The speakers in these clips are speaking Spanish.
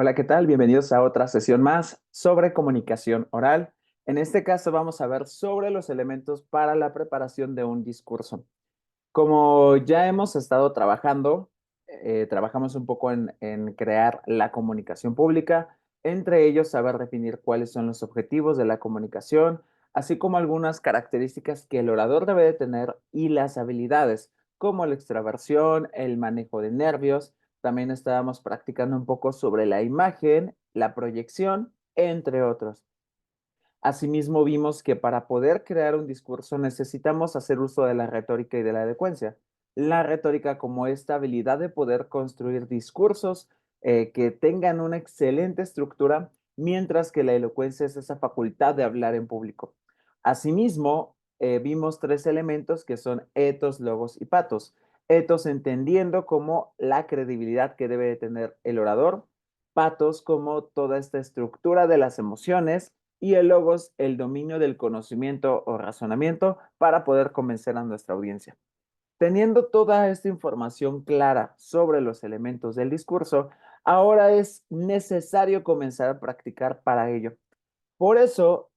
Hola, ¿qué tal? Bienvenidos a otra sesión más sobre comunicación oral. En este caso vamos a ver sobre los elementos para la preparación de un discurso. Como ya hemos estado trabajando, trabajamos un poco en crear la comunicación pública, entre ellos saber definir cuáles son los objetivos de la comunicación, así como algunas características que el orador debe de tener y las habilidades, como la extraversión, el manejo de nervios. También estábamos practicando un poco sobre la imagen, la proyección, entre otros. Asimismo, vimos que para poder crear un discurso necesitamos hacer uso de la retórica y de la elocuencia. La retórica como esta habilidad de poder construir discursos que tengan una excelente estructura, mientras que la elocuencia es esa facultad de hablar en público. Asimismo, vimos tres elementos que son etos, logos y patos. Etos entendiendo como la credibilidad que debe de tener el orador, patos como toda esta estructura de las emociones, y el logos, el dominio del conocimiento o razonamiento para poder convencer a nuestra audiencia. Teniendo toda esta información clara sobre los elementos del discurso, ahora es necesario comenzar a practicar para ello. Por eso,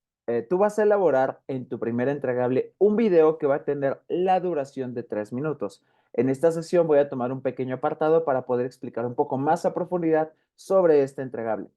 tú vas a elaborar en tu primer entregable un video que va a tener la duración de 3 minutos. En esta sesión voy a tomar un pequeño apartado para poder explicar un poco más a profundidad sobre este entregable.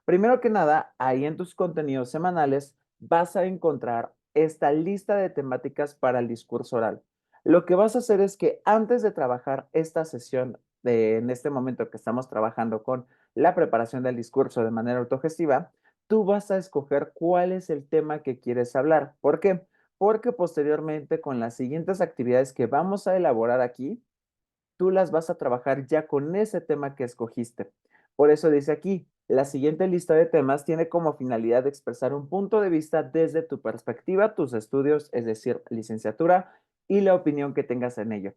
Primero que nada, ahí en tus contenidos semanales vas a encontrar esta lista de temáticas para el discurso oral. Lo que vas a hacer es que antes de trabajar esta sesión, en este momento que estamos trabajando con la preparación del discurso de manera autogestiva, tú vas a escoger cuál es el tema que quieres hablar. ¿Por qué? Porque posteriormente con las siguientes actividades que vamos a elaborar aquí, tú las vas a trabajar ya con ese tema que escogiste. Por eso dice aquí, la siguiente lista de temas tiene como finalidad expresar un punto de vista desde tu perspectiva, tus estudios, es decir, licenciatura, y la opinión que tengas en ello.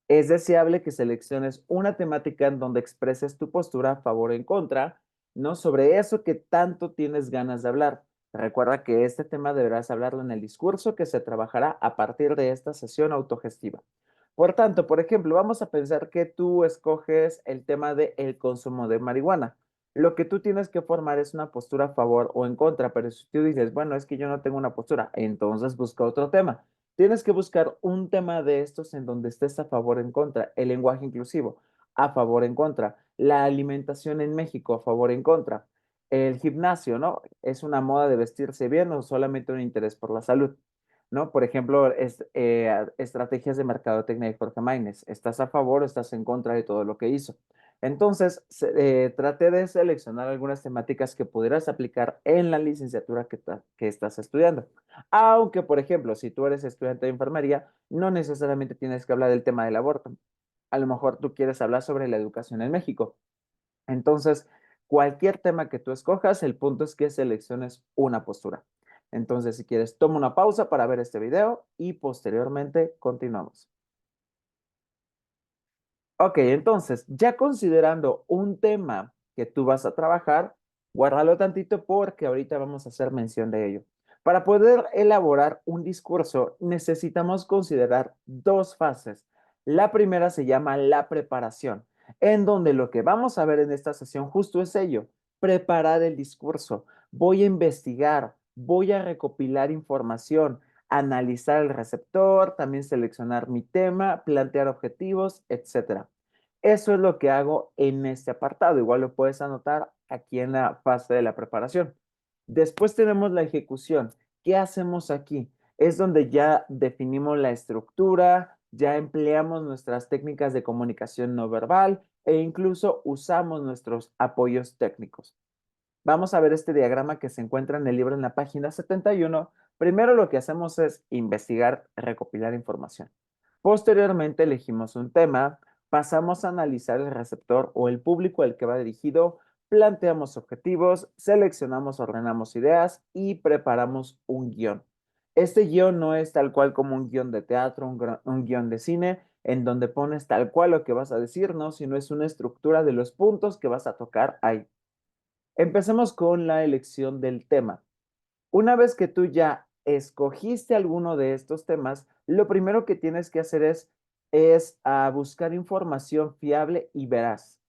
Es deseable que selecciones una temática en donde expreses tu postura a favor o en contra, ¿no? Sobre eso que tanto tienes ganas de hablar. Recuerda que este tema deberás hablarlo en el discurso que se trabajará a partir de esta sesión autogestiva. Por tanto, por ejemplo, vamos a pensar que tú escoges el tema del consumo de marihuana. Lo que tú tienes que formar es una postura a favor o en contra, pero si tú dices, bueno, es que yo no tengo una postura, entonces busca otro tema. Tienes que buscar un tema de estos en donde estés a favor o en contra. El lenguaje inclusivo, a favor o en contra. La alimentación en México, a favor o en contra. El gimnasio, ¿no? ¿Es una moda de vestirse bien o solamente un interés por la salud? ¿No? Por ejemplo, estrategias de mercadotecnia de Jorge Maínez. ¿Estás a favor o estás en contra de todo lo que hizo? Entonces, traté de seleccionar algunas temáticas que pudieras aplicar en la licenciatura que estás estudiando. Aunque, por ejemplo, si tú eres estudiante de enfermería, no necesariamente tienes que hablar del tema del aborto. A lo mejor tú quieres hablar sobre la educación en México. Entonces, cualquier tema que tú escojas, el punto es que selecciones una postura. Entonces, si quieres, toma una pausa para ver este video y posteriormente continuamos. Ok, entonces, ya considerando un tema que tú vas a trabajar, guárdalo tantito porque ahorita vamos a hacer mención de ello. Para poder elaborar un discurso, necesitamos considerar dos fases. La primera se llama la preparación, en donde lo que vamos a ver en esta sesión justo es ello, preparar el discurso. Voy a investigar, voy a recopilar información, analizar el receptor, también seleccionar mi tema, plantear objetivos, etcétera. Eso es lo que hago en este apartado. Igual lo puedes anotar aquí en la fase de la preparación. Después tenemos la ejecución. ¿Qué hacemos aquí? Es donde ya definimos la estructura, ya empleamos nuestras técnicas de comunicación no verbal e incluso usamos nuestros apoyos técnicos. Vamos a ver este diagrama que se encuentra en el libro en la página 71. Primero lo que hacemos es investigar, recopilar información. Posteriormente elegimos un tema, pasamos a analizar el receptor o el público al que va dirigido, planteamos objetivos, seleccionamos, ordenamos ideas y preparamos un guión. Este guión no es tal cual como un guión de teatro, un guión de cine, en donde pones tal cual lo que vas a decir, no, sino es una estructura de los puntos que vas a tocar ahí. Empecemos con la elección del tema. Una vez que tú ya escogiste alguno de estos temas, lo primero que tienes que hacer es buscar información fiable y veraz.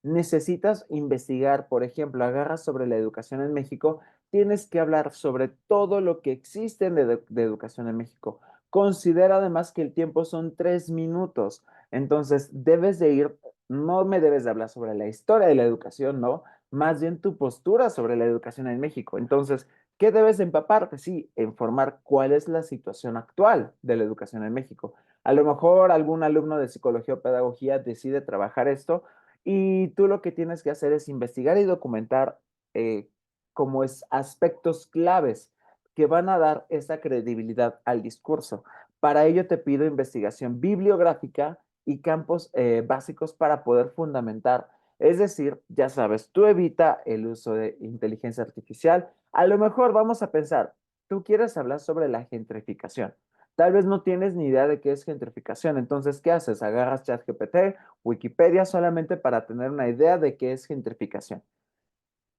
Necesitas investigar, por ejemplo, agarras sobre la educación en México, tienes que hablar sobre todo lo que existe de educación en México. Considera además que el tiempo son 3 minutos, entonces debes de ir, no me debes de hablar sobre la historia de la educación, ¿no? Más bien tu postura sobre la educación en México. Entonces, ¿qué debes de empaparte? Sí, informar cuál es la situación actual de la educación en México. A lo mejor algún alumno de psicología o pedagogía decide trabajar esto y tú lo que tienes que hacer es investigar y documentar eh, como es aspectos claves que van a dar esa credibilidad al discurso. Para ello te pido investigación bibliográfica y campos básicos para poder fundamentar. Es decir, ya sabes, tú evita el uso de inteligencia artificial. A lo mejor vamos a pensar, tú quieres hablar sobre la gentrificación. Tal vez no tienes ni idea de qué es gentrificación. Entonces, ¿qué haces? Agarras ChatGPT, Wikipedia solamente para tener una idea de qué es gentrificación.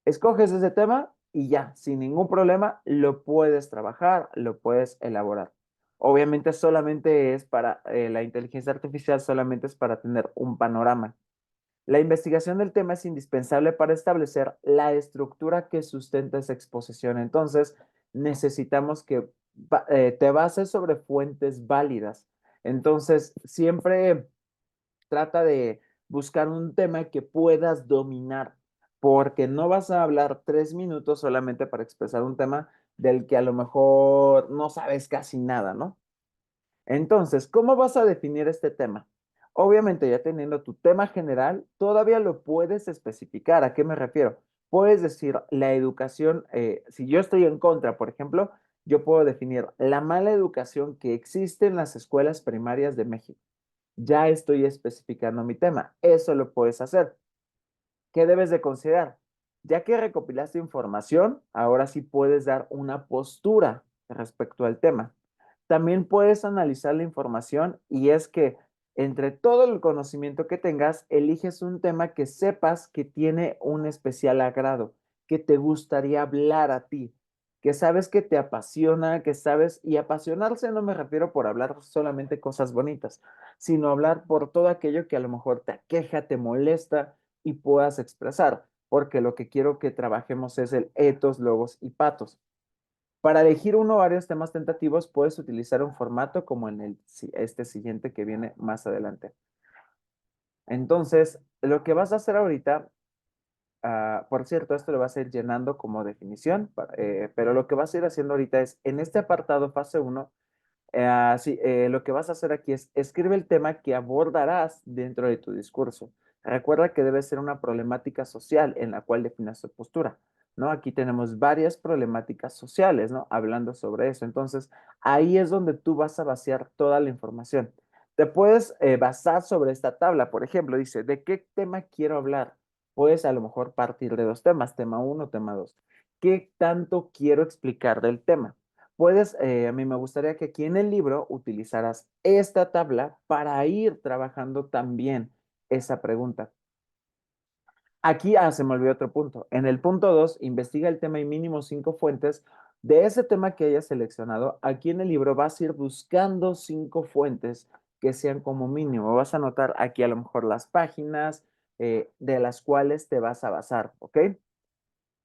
Escoges ese tema y ya, sin ningún problema, lo puedes trabajar, lo puedes elaborar. Obviamente solamente es para la inteligencia artificial, solamente es para tener un panorama. La investigación del tema es indispensable para establecer la estructura que sustenta esa exposición. Entonces, necesitamos que te bases sobre fuentes válidas. Entonces, siempre trata de buscar un tema que puedas dominar, porque no vas a hablar 3 minutos solamente para expresar un tema del que a lo mejor no sabes casi nada, ¿no? Entonces, ¿cómo vas a definir este tema? Obviamente, ya teniendo tu tema general, todavía lo puedes especificar. ¿A qué me refiero? Puedes decir la educación, si yo estoy en contra, por ejemplo, yo puedo definir la mala educación que existe en las escuelas primarias de México. Ya estoy especificando mi tema. Eso lo puedes hacer. ¿Qué debes de considerar? Ya que recopilaste información, ahora sí puedes dar una postura respecto al tema. También puedes analizar la información y es que entre todo el conocimiento que tengas, eliges un tema que sepas que tiene un especial agrado, que te gustaría hablar a ti, que sabes que te apasiona, que sabes, y apasionarse no me refiero por hablar solamente cosas bonitas, sino hablar por todo aquello que a lo mejor te aqueja, te molesta y puedas expresar, porque lo que quiero que trabajemos es el etos, logos y patos. Para elegir uno o varios temas tentativos, puedes utilizar un formato como en este siguiente que viene más adelante. Entonces, lo que vas a hacer ahorita, por cierto, esto lo vas a ir llenando como definición, pero lo que vas a ir haciendo ahorita es, en este apartado fase uno, sí, lo que vas a hacer aquí es escribe el tema que abordarás dentro de tu discurso. Recuerda que debe ser una problemática social en la cual definas tu postura, ¿no? Aquí tenemos varias problemáticas sociales, ¿no? Hablando sobre eso. Entonces, ahí es donde tú vas a vaciar toda la información. Te puedes basar sobre esta tabla. Por ejemplo, dice, ¿de qué tema quiero hablar? Puedes a lo mejor partir de dos temas, tema uno, tema dos. ¿Qué tanto quiero explicar del tema? Puedes, a mí me gustaría que aquí en el libro utilizaras esta tabla para ir trabajando también esa pregunta. Aquí, se me olvidó otro punto. En el punto 2, investiga el tema y mínimo 5 fuentes de ese tema que hayas seleccionado. Aquí en el libro vas a ir buscando 5 fuentes que sean como mínimo. Vas a anotar aquí a lo mejor las páginas de las cuales te vas a basar, ¿ok?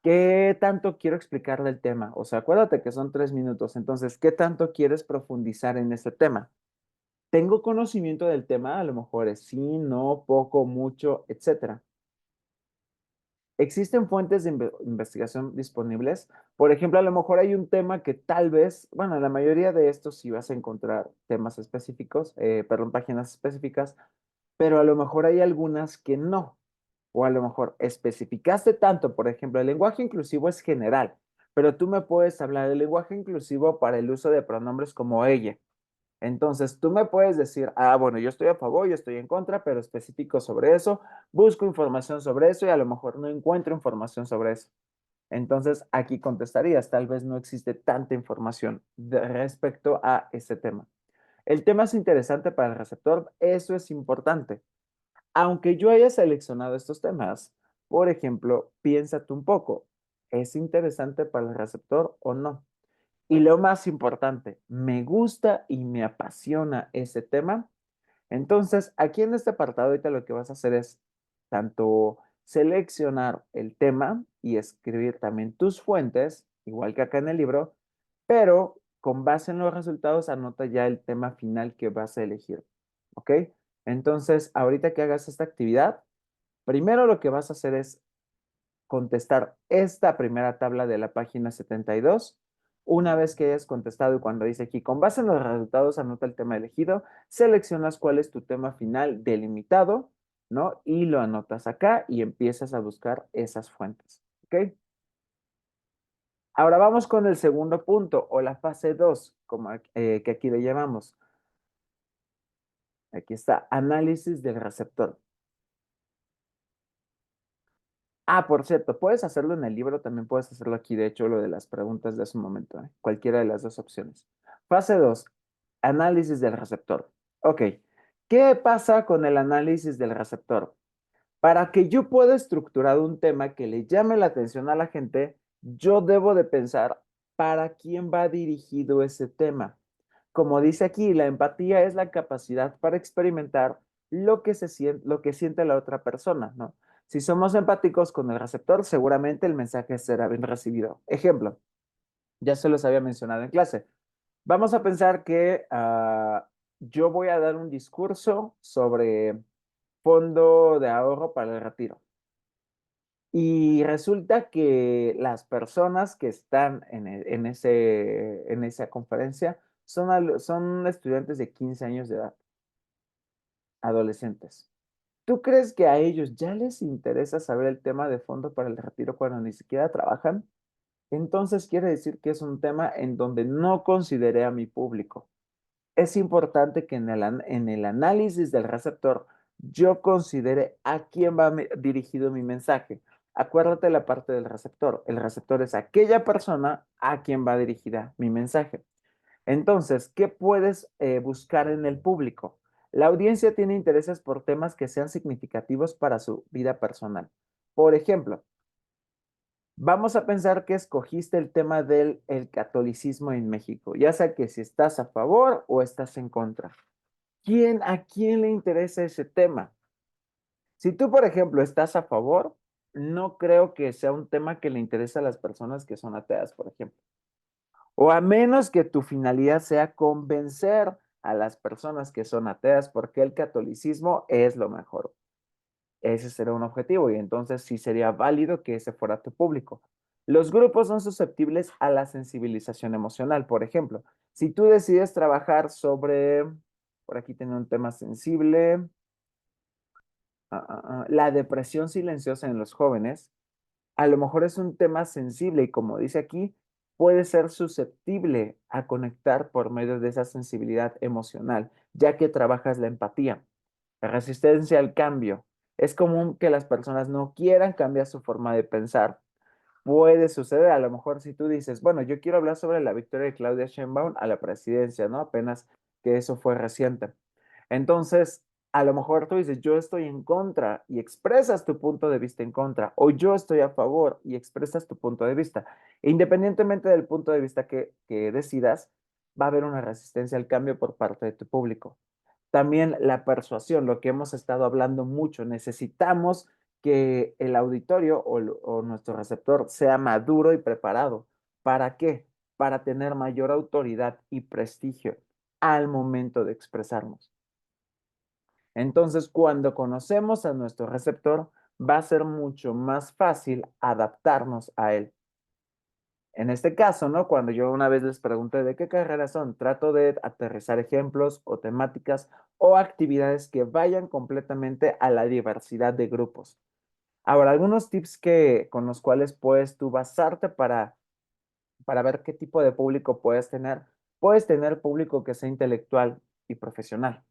¿Qué tanto quiero explicar del tema? O sea, acuérdate que son 3 minutos, entonces, ¿qué tanto quieres profundizar en ese tema? ¿Tengo conocimiento del tema? A lo mejor es sí, no, poco, mucho, etcétera. ¿Existen fuentes de investigación disponibles? Por ejemplo, a lo mejor hay un tema que tal vez, bueno, en la mayoría de estos sí vas a encontrar temas específicos, perdón, páginas específicas, pero a lo mejor hay algunas que no. O a lo mejor especificaste tanto, por ejemplo, el lenguaje inclusivo es general, pero tú me puedes hablar del lenguaje inclusivo para el uso de pronombres como ella. Entonces, tú me puedes decir, bueno, yo estoy a favor, yo estoy en contra, pero específico sobre eso, busco información sobre eso y a lo mejor no encuentro información sobre eso. Entonces, aquí contestarías, tal vez no existe tanta información respecto a ese tema. El tema es interesante para el receptor, eso es importante. Aunque yo haya seleccionado estos temas, por ejemplo, piénsate un poco, ¿es interesante para el receptor o no? Y lo más importante, ¿me gusta y me apasiona ese tema? Entonces, aquí en este apartado, ahorita lo que vas a hacer es tanto seleccionar el tema y escribir también tus fuentes, igual que acá en el libro, pero con base en los resultados anota ya el tema final que vas a elegir. ¿Ok? Entonces, ahorita que hagas esta actividad, primero lo que vas a hacer es contestar esta primera tabla de la página 72. Una vez que hayas contestado y cuando dice aquí, con base en los resultados, anota el tema elegido, seleccionas cuál es tu tema final delimitado, ¿no? Y lo anotas acá y empiezas a buscar esas fuentes, ¿ok? Ahora vamos con el segundo punto o la fase 2, como que aquí le llamamos. Aquí está, análisis del receptor. Ah, por cierto, puedes hacerlo en el libro, también puedes hacerlo aquí, de hecho, lo de las preguntas de hace un momento, ¿eh? Cualquiera de las dos opciones. Fase 2, análisis del receptor. Ok, ¿qué pasa con el análisis del receptor? Para que yo pueda estructurar un tema que le llame la atención a la gente, yo debo de pensar para quién va dirigido ese tema. Como dice aquí, la empatía es la capacidad para experimentar lo que siente la otra persona, ¿no? Si somos empáticos con el receptor, seguramente el mensaje será bien recibido. Ejemplo, ya se los había mencionado en clase. Vamos a pensar que yo voy a dar un discurso sobre fondo de ahorro para el retiro. Y resulta que las personas que están en esa conferencia son estudiantes de 15 años de edad, adolescentes. ¿Tú crees que a ellos ya les interesa saber el tema de fondo para el retiro cuando ni siquiera trabajan? Entonces quiere decir que es un tema en donde no consideré a mi público. Es importante que en el análisis del receptor yo considere a quién va dirigido mi mensaje. Acuérdate la parte del receptor. El receptor es aquella persona a quien va dirigida mi mensaje. Entonces, ¿qué puedes buscar en el público? La audiencia tiene intereses por temas que sean significativos para su vida personal. Por ejemplo, vamos a pensar que escogiste el tema del el catolicismo en México, ya sea que si estás a favor o estás en contra. ¿A quién le interesa ese tema? Si tú, por ejemplo, estás a favor, no creo que sea un tema que le interese a las personas que son ateas, por ejemplo. O a menos que tu finalidad sea convencer a las personas que son ateas porque el catolicismo es lo mejor. Ese será un objetivo y entonces sí sería válido que ese fuera tu público. Los grupos son susceptibles a la sensibilización emocional. Por ejemplo, si tú decides trabajar sobre, por aquí tengo un tema sensible, la depresión silenciosa en los jóvenes, a lo mejor es un tema sensible y como dice aquí, puede ser susceptible a conectar por medio de esa sensibilidad emocional, ya que trabajas la empatía. La resistencia al cambio. Es común que las personas no quieran cambiar su forma de pensar. Puede suceder, a lo mejor si tú dices, bueno, yo quiero hablar sobre la victoria de Claudia Sheinbaum a la presidencia, ¿no? Apenas que eso fue reciente. Entonces, a lo mejor tú dices, yo estoy en contra y expresas tu punto de vista en contra, o yo estoy a favor y expresas tu punto de vista. Independientemente del punto de vista que decidas, va a haber una resistencia al cambio por parte de tu público. También la persuasión, lo que hemos estado hablando mucho, necesitamos que el auditorio o nuestro receptor sea maduro y preparado. ¿Para qué? Para tener mayor autoridad y prestigio al momento de expresarnos. Entonces, cuando conocemos a nuestro receptor, va a ser mucho más fácil adaptarnos a él. En este caso, ¿no? Cuando yo una vez les pregunté de qué carreras son, trato de aterrizar ejemplos o temáticas o actividades que vayan completamente a la diversidad de grupos. Ahora, algunos tips con los cuales puedes tú basarte para ver qué tipo de público puedes tener. Puedes tener público que sea intelectual y profesional.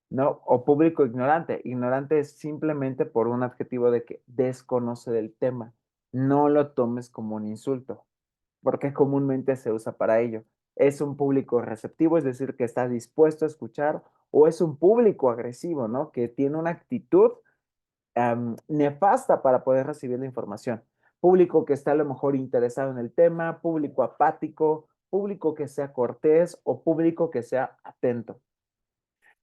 ¿No? O público ignorante. Ignorante es simplemente por un adjetivo de que desconoce del tema. No lo tomes como un insulto, porque comúnmente se usa para ello. Es un público receptivo, es decir, que está dispuesto a escuchar, o es un público agresivo, ¿no? Que tiene una actitud nefasta para poder recibir la información. Público que está a lo mejor interesado en el tema, público apático, público que sea cortés o público que sea atento.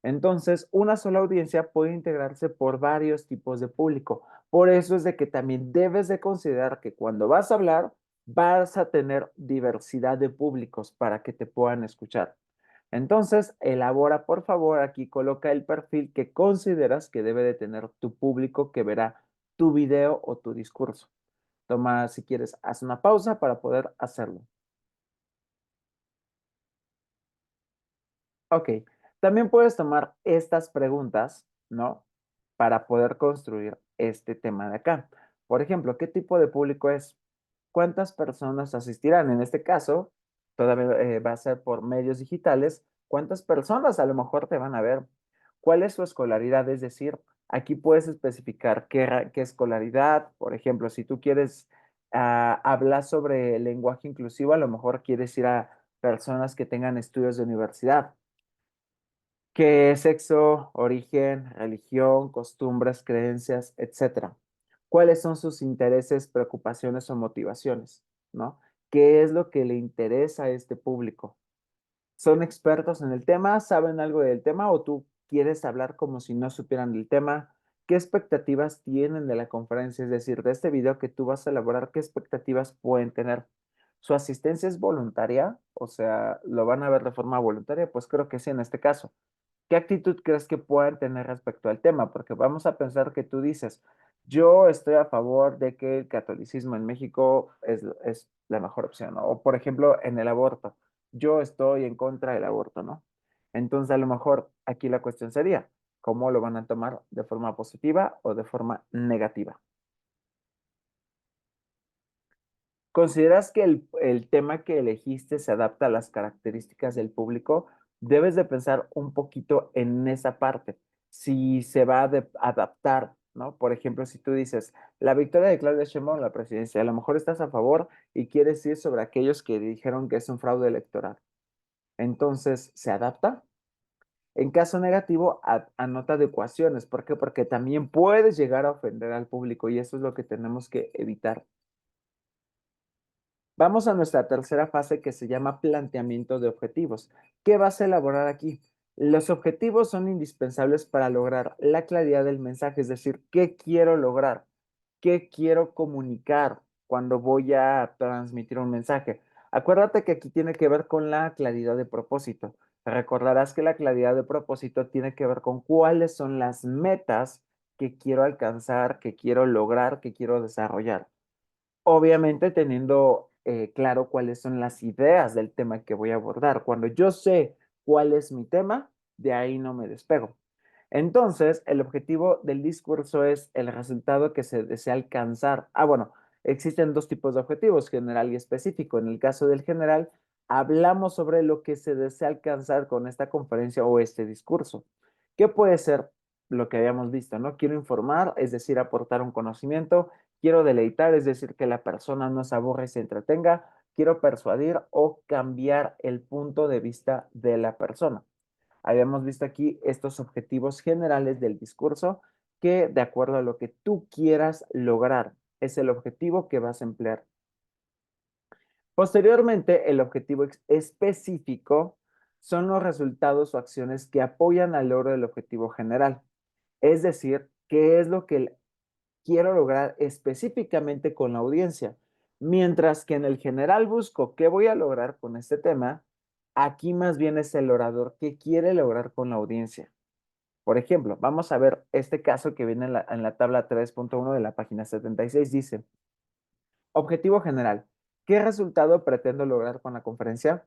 Entonces, una sola audiencia puede integrarse por varios tipos de público. Por eso es de que también debes de considerar que cuando vas a hablar, vas a tener diversidad de públicos para que te puedan escuchar. Entonces, elabora, por favor, aquí coloca el perfil que consideras que debe de tener tu público que verá tu video o tu discurso. Toma, si quieres, haz una pausa para poder hacerlo. Ok, también puedes tomar estas preguntas, ¿no? Para poder construir este tema de acá. Por ejemplo, ¿qué tipo de público es? ¿Cuántas personas asistirán? En este caso, todavía va a ser por medios digitales. ¿Cuántas personas a lo mejor te van a ver? ¿Cuál es su escolaridad? Es decir, aquí puedes especificar qué escolaridad. Por ejemplo, si tú quieres hablar sobre lenguaje inclusivo, a lo mejor quieres ir a personas que tengan estudios de universidad. ¿Qué sexo, origen, religión, costumbres, creencias, etcétera? ¿Cuáles son sus intereses, preocupaciones o motivaciones? ¿No? ¿Qué es lo que le interesa a este público? ¿Son expertos en el tema? ¿Saben algo del tema o tú quieres hablar como si no supieran del tema? ¿Qué expectativas tienen de la conferencia? Es decir, de este video que tú vas a elaborar, ¿qué expectativas pueden tener? ¿Su asistencia es voluntaria? O sea, ¿lo van a ver de forma voluntaria? Pues creo que sí en este caso. ¿Qué actitud crees que puedan tener respecto al tema? Porque vamos a pensar que tú dices, yo estoy a favor de que el catolicismo en México es la mejor opción, ¿no? O por ejemplo, en el aborto, yo estoy en contra del aborto, ¿no? Entonces, a lo mejor aquí la cuestión sería, ¿cómo lo van a tomar de forma positiva o de forma negativa? ¿Consideras que el tema que elegiste se adapta a las características del público? Debes de pensar un poquito en esa parte, si se va a adaptar, ¿no? Por ejemplo, si tú dices, la victoria de Claudia Sheinbaum en la presidencia, a lo mejor estás a favor y quieres ir sobre aquellos que dijeron que es un fraude electoral. Entonces, ¿se adapta? En caso negativo, anota adecuaciones. ¿Por qué? Porque también puedes llegar a ofender al público y eso es lo que tenemos que evitar. Vamos a nuestra tercera fase que se llama planteamiento de objetivos. ¿Qué vas a elaborar aquí? Los objetivos son indispensables para lograr la claridad del mensaje, es decir, ¿qué quiero lograr? ¿Qué quiero comunicar cuando voy a transmitir un mensaje? Acuérdate que aquí tiene que ver con la claridad de propósito. Recordarás que la claridad de propósito tiene que ver con cuáles son las metas que quiero alcanzar, que quiero lograr, que quiero desarrollar. Obviamente teniendo claro cuáles son las ideas del tema que voy a abordar. Cuando yo sé cuál es mi tema, de ahí no me despego. Entonces, el objetivo del discurso es el resultado que se desea alcanzar. Bueno, existen dos tipos de objetivos, general y específico. En el caso del general, hablamos sobre lo que se desea alcanzar con esta conferencia o este discurso. ¿Qué puede ser lo que habíamos visto, no? Quiero informar, es decir, aportar un conocimiento. Quiero deleitar, es decir, que la persona no se aburra y se entretenga. Quiero persuadir o cambiar el punto de vista de la persona. Habíamos visto aquí estos objetivos generales del discurso que de acuerdo a lo que tú quieras lograr es el objetivo que vas a emplear. Posteriormente, el objetivo específico son los resultados o acciones que apoyan al logro del objetivo general. Es decir, qué es lo que quiero lograr específicamente con la audiencia. Mientras que en el general busco qué voy a lograr con este tema, aquí más bien es el orador que quiere lograr con la audiencia. Por ejemplo, vamos a ver este caso que viene en la tabla 3.1 de la página 76. Dice, objetivo general. ¿Qué resultado pretendo lograr con la conferencia?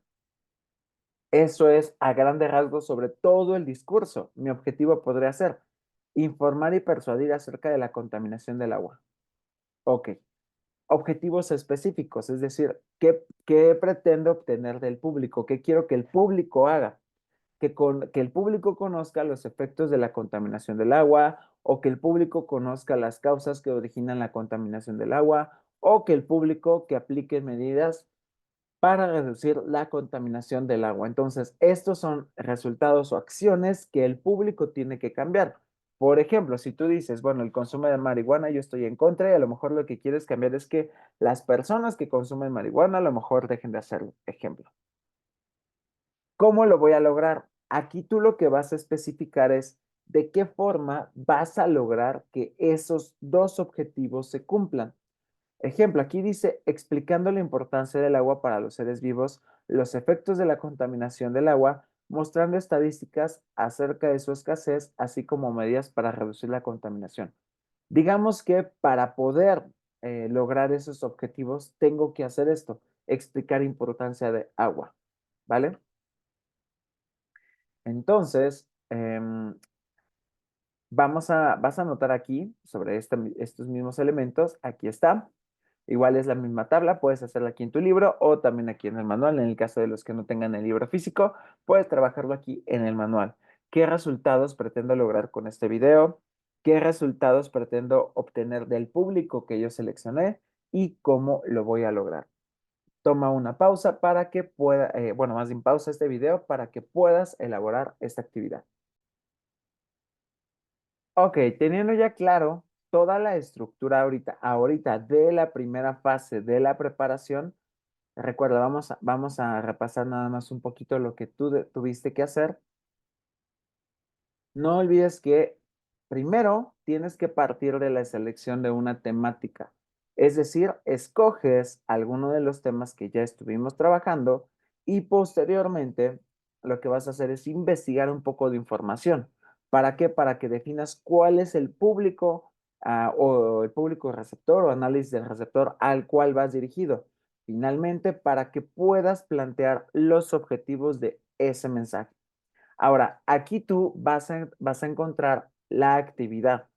Eso es a grandes rasgos sobre todo el discurso. Mi objetivo podría ser informar y persuadir acerca de la contaminación del agua. Ok. Objetivos específicos, es decir, ¿qué pretendo obtener del público? ¿Qué quiero que el público haga? Que el público conozca los efectos de la contaminación del agua o que el público conozca las causas que originan la contaminación del agua o que el público que aplique medidas para reducir la contaminación del agua. Entonces, estos son resultados o acciones que el público tiene que cambiar. Por ejemplo, si tú dices, bueno, el consumo de marihuana yo estoy en contra y a lo mejor lo que quieres cambiar es que las personas que consumen marihuana a lo mejor dejen de hacerlo. Ejemplo. ¿Cómo lo voy a lograr? Aquí tú lo que vas a especificar es de qué forma vas a lograr que esos dos objetivos se cumplan. Ejemplo, aquí dice, explicando la importancia del agua para los seres vivos, los efectos de la contaminación del agua, mostrando estadísticas acerca de su escasez, así como medidas para reducir la contaminación. Digamos que para poder lograr esos objetivos, tengo que hacer esto, explicar importancia de agua, ¿vale? Entonces, vas a anotar aquí sobre estos mismos elementos, aquí está. Igual es la misma tabla, puedes hacerla aquí en tu libro o también aquí en el manual. En el caso de los que no tengan el libro físico, puedes trabajarlo aquí en el manual. ¿Qué resultados pretendo lograr con este video? ¿Qué resultados pretendo obtener del público que yo seleccioné? ¿Y cómo lo voy a lograr? Toma una pausa para que pueda, bueno, más bien pausa este video para que puedas elaborar esta actividad. Ok, teniendo ya claro toda la estructura ahorita de la primera fase de la preparación, recuerda, vamos a repasar nada más un poquito lo que tú tuviste que hacer. No olvides que primero tienes que partir de la selección de una temática. Es decir, escoges alguno de los temas que ya estuvimos trabajando y posteriormente lo que vas a hacer es investigar un poco de información. ¿Para qué? Para que definas cuál es el público o el público receptor o análisis del receptor al cual vas dirigido. Finalmente, para que puedas plantear los objetivos de ese mensaje. Ahora, aquí tú vas a encontrar la actividad.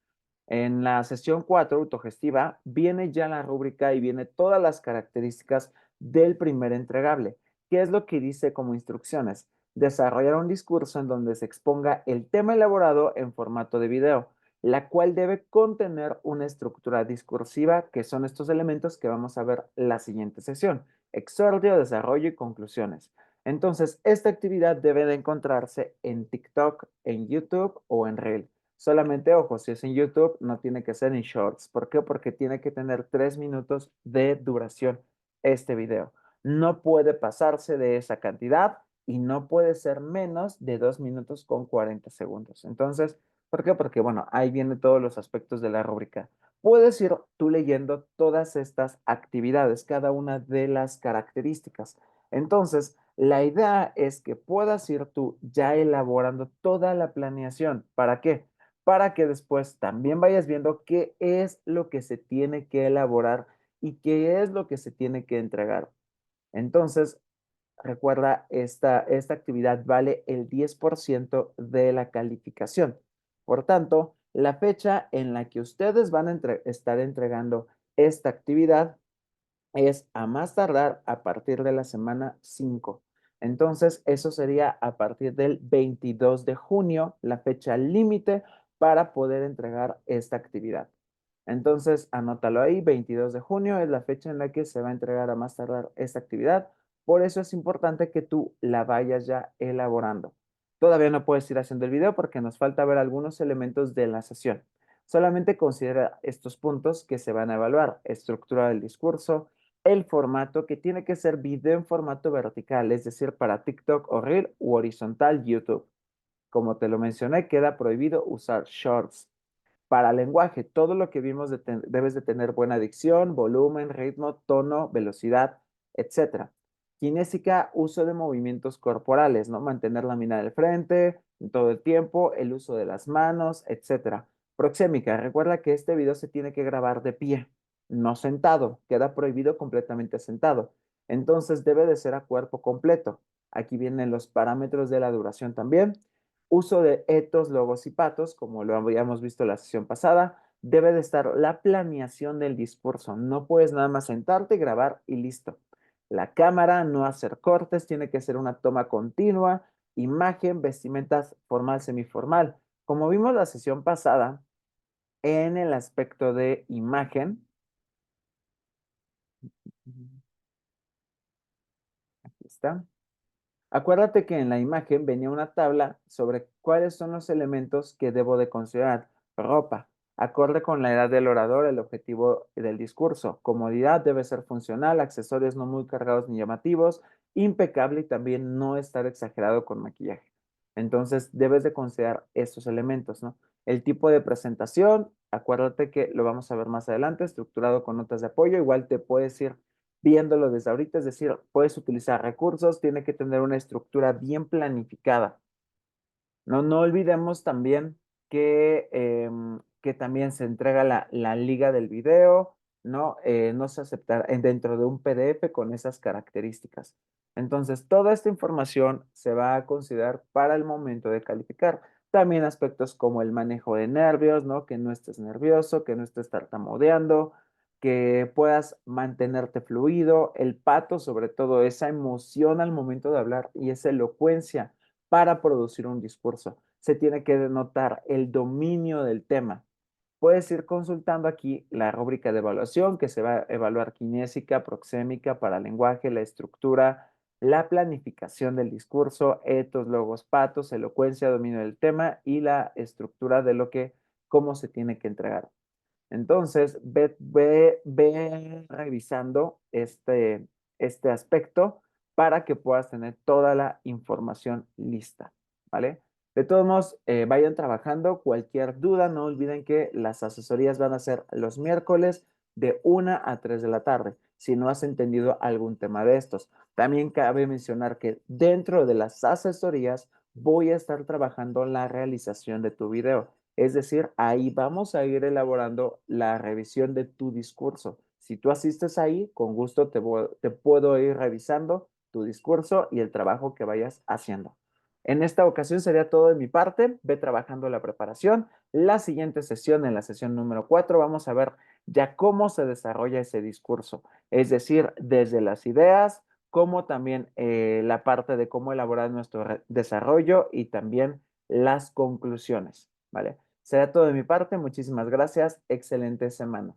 En la sesión 4 autogestiva, viene ya la rúbrica y viene todas las características del primer entregable. ¿Qué es lo que dice como instrucciones? Desarrollar un discurso en donde se exponga el tema elaborado en formato de video, la cual debe contener una estructura discursiva, que son estos elementos que vamos a ver la siguiente sesión: exordio, desarrollo y conclusiones. Entonces, esta actividad debe de encontrarse en TikTok, en YouTube o en Reel. Solamente, ojo, si es en YouTube, no tiene que ser en Shorts. ¿Por qué? Porque tiene que tener 3 minutos de duración este video. No puede pasarse de esa cantidad y no puede ser menos de 2 minutos con 40 segundos. Entonces, ¿por qué? Porque, bueno, ahí vienen todos los aspectos de la rúbrica. Puedes ir tú leyendo todas estas actividades, cada una de las características. Entonces, la idea es que puedas ir tú ya elaborando toda la planeación. ¿Para qué? Para que después también vayas viendo qué es lo que se tiene que elaborar y qué es lo que se tiene que entregar. Entonces, recuerda, esta actividad vale el 10% de la calificación. Por tanto, la fecha en la que ustedes van a estar entregando esta actividad es a más tardar a partir de la semana 5. Entonces, eso sería a partir del 22 de junio, la fecha límite para poder entregar esta actividad. Entonces, anótalo ahí, 22 de junio es la fecha en la que se va a entregar a más tardar esta actividad. Por eso es importante que tú la vayas ya elaborando. Todavía no puedes ir haciendo el video porque nos falta ver algunos elementos de la sesión. Solamente considera estos puntos que se van a evaluar: estructura del discurso, el formato, que tiene que ser video en formato vertical, es decir, para TikTok o Reel, u horizontal YouTube. Como te lo mencioné, queda prohibido usar shorts. Para lenguaje, todo lo que vimos debes de tener buena dicción, volumen, ritmo, tono, velocidad, etcétera. Kinésica, uso de movimientos corporales, ¿no? Mantener la mirada al frente todo el tiempo, el uso de las manos, etcétera. Proxémica, recuerda que este video se tiene que grabar de pie, no sentado. Queda prohibido completamente sentado. Entonces debe de ser a cuerpo completo. Aquí vienen los parámetros de la duración también. Uso de etos, logos y patos, como lo habíamos visto en la sesión pasada. Debe de estar la planeación del discurso. No puedes nada más sentarte, grabar y listo. La cámara, no hacer cortes, tiene que ser una toma continua. Imagen, vestimentas formal, semiformal. Como vimos la sesión pasada, en el aspecto de imagen, aquí está. Acuérdate que en la imagen venía una tabla sobre cuáles son los elementos que debo de considerar. Ropa, acorde con la edad del orador, el objetivo del discurso. Comodidad, debe ser funcional, accesorios no muy cargados ni llamativos, impecable y también no estar exagerado con maquillaje. Entonces, debes de considerar estos elementos, ¿no? El tipo de presentación, acuérdate que lo vamos a ver más adelante, estructurado con notas de apoyo, igual te puedes ir viéndolo desde ahorita, es decir, puedes utilizar recursos, tiene que tener una estructura bien planificada. No olvidemos también que también se entrega la liga del video, ¿no? No se aceptará dentro de un PDF con esas características. Entonces, toda esta información se va a considerar para el momento de calificar. También aspectos como el manejo de nervios, ¿no? Que no estés nervioso, que no estés tartamudeando, que puedas mantenerte fluido, el pato, sobre todo esa emoción al momento de hablar y esa elocuencia para producir un discurso. Se tiene que denotar el dominio del tema. Puedes ir consultando aquí la rúbrica de evaluación que se va a evaluar kinésica, proxémica, paralenguaje, la estructura, la planificación del discurso, etos, logos, patos, elocuencia, dominio del tema y la estructura de cómo se tiene que entregar. Entonces, ve revisando este aspecto para que puedas tener toda la información lista, ¿vale? De todos modos, vayan trabajando. Cualquier duda, no olviden que las asesorías van a ser los miércoles de 1 a 3 de la tarde, si no has entendido algún tema de estos. También cabe mencionar que dentro de las asesorías voy a estar trabajando la realización de tu video. Es decir, ahí vamos a ir elaborando la revisión de tu discurso. Si tú asistes ahí, con gusto te puedo ir revisando tu discurso y el trabajo que vayas haciendo. En esta ocasión sería todo de mi parte. Ve trabajando la preparación. La siguiente sesión, en la sesión número 4, vamos a ver ya cómo se desarrolla ese discurso. Es decir, desde las ideas, como también la parte de cómo elaborar nuestro desarrollo y también las conclusiones, ¿vale? Será todo de mi parte. Muchísimas gracias. Excelente semana.